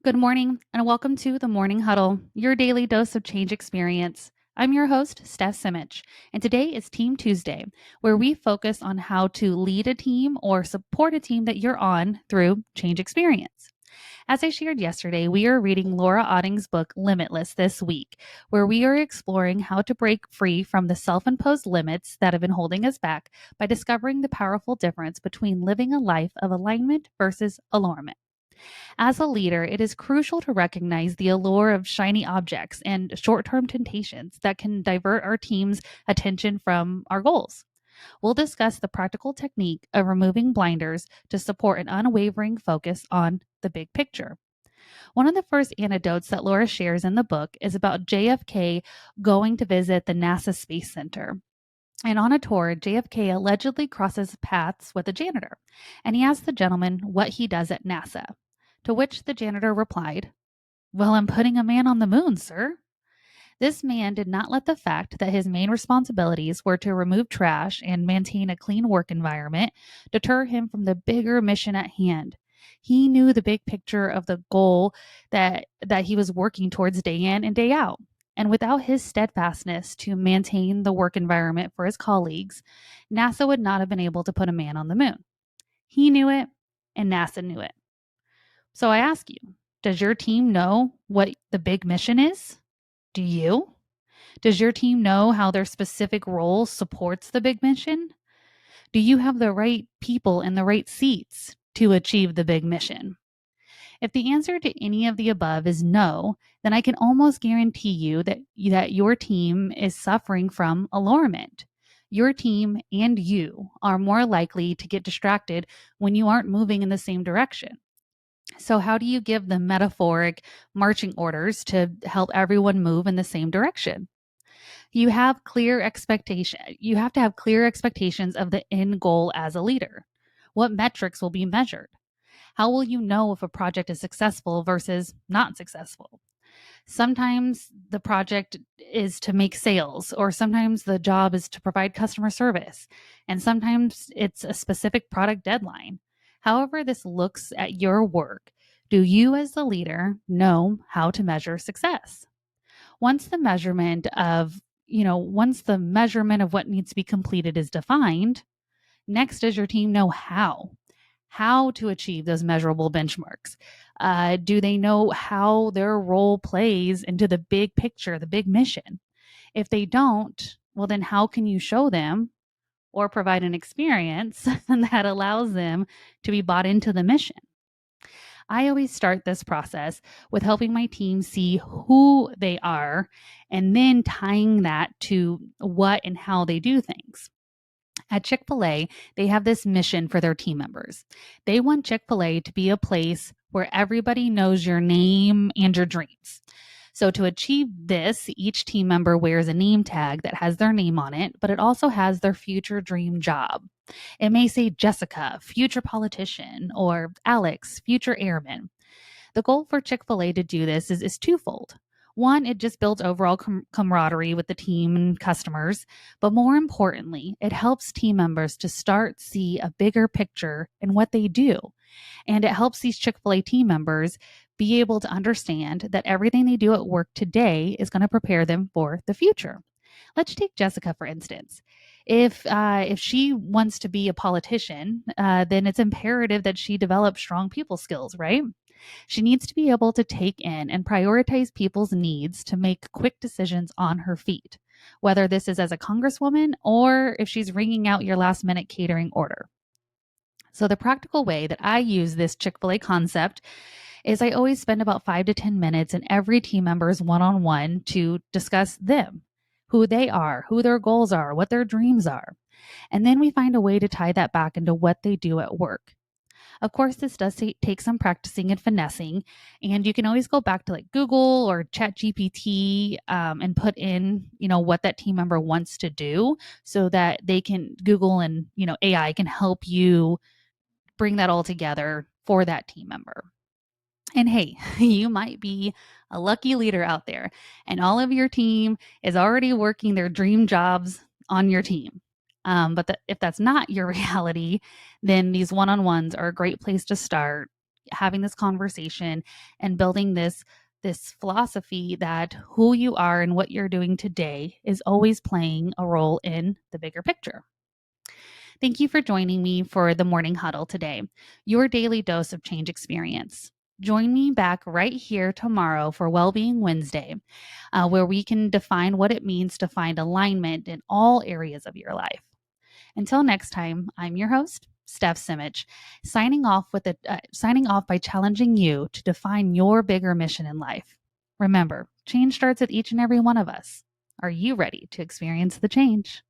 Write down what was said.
Good morning, and welcome to the Morning Huddle, your daily dose of change experience. I'm your host, Stef Simich, and today is Team Tuesday, where we focus on how to lead a team or support a team that you're on through change experience. As I shared yesterday, we are reading Laura Otting's book, Limitless, this week, where we are exploring how to break free from the self imposed limits that have been holding us back by discovering the powerful difference between living a life of alignment versus allurement. As a leader, it is crucial to recognize the allure of shiny objects and short term temptations that can divert our team's attention from our goals. We'll discuss the practical technique of removing blinders to support an unwavering focus on the big picture. One of the first anecdotes that Laura shares in the book is about JFK going to visit the NASA Space Center. And on a tour, JFK allegedly crosses paths with a janitor, and he asks the gentleman what he does at NASA. To which the janitor replied, "Well, I'm putting a man on the moon, sir." This man did not let the fact that his main responsibilities were to remove trash and maintain a clean work environment deter him from the bigger mission at hand. He knew the big picture of the goal that he was working towards day in and day out. And without his steadfastness to maintain the work environment for his colleagues, NASA would not have been able to put a man on the moon. He knew it, and NASA knew it. So I ask you, does your team know what the big mission is? Do you? Does your team know how their specific role supports the big mission? Do you have the right people in the right seats to achieve the big mission? If the answer to any of the above is no, then I can almost guarantee you that your team is suffering from allurement. Your team and you are more likely to get distracted when you aren't moving in the same direction. So, how do you give them metaphoric marching orders to help everyone move in the same direction? You have to have clear expectations of the end goal as a leader. What metrics will be measured? How will you know if a project is successful versus not successful? Sometimes the project is to make sales, or sometimes the job is to provide customer service, and sometimes it's a specific product deadline. However, this looks at your work, do you as the leader know how to measure success? Once the measurement of once the measurement of what needs to be completed is defined, next does your team know how to achieve those measurable benchmarks? Do they know how their role plays into the big picture, the big mission? If they don't, well, then how can you show them or provide an experience that allows them to be bought into the mission? I always start this process with helping my team see who they are and then tying that to what and how they do things. At Chick fil A, they have this mission for their team members. They want Chick fil A to be a place where everybody knows your name and your dreams. So, to achieve this, each team member wears a name tag that has their name on it, but it also has their future dream job. It may say Jessica, future politician, or Alex, future airman. The goal for Chick fil A to do this is twofold. One, it just builds overall camaraderie with the team and customers. But more importantly, it helps team members to start see a bigger picture in what they do. And it helps these Chick fil A team members be able to understand that everything they do at work today is going to prepare them for the future. Let's take Jessica, for instance. If she wants to be a politician, then it's imperative that she develop strong people skills, right? She needs to be able to take in and prioritize people's needs to make quick decisions on her feet, whether this is as a congresswoman or if she's ringing out your last minute catering order. So, the practical way that I use this Chick fil A concept is I always spend about 5 to 10 minutes in every team member's one on one to discuss them, who they are, who their goals are, what their dreams are. And then we find a way to tie that back into what they do at work. Of course, this does take some practicing and finessing, and you can always go back to like Google or Chat GPT and put in, what that team member wants to do, so that they can Google and AI can help you bring that all together for that team member. And hey, you might be a lucky leader out there, and all of your team is already working their dream jobs on your team. But if that's not your reality, then these one on ones are a great place to start. having this conversation and building this philosophy that who you are and what you're doing today is always playing a role in the bigger picture. Thank you for joining me for the Morning Huddle today, your daily dose of change experience. Join me back right here tomorrow for Wellbeing Wednesday, where we can define what it means to find alignment in all areas of your life. Until next time, I'm your host, Stef Simich, signing off by challenging you to define your bigger mission in life. Remember, change starts with each and every one of us. Are you ready to experience the change?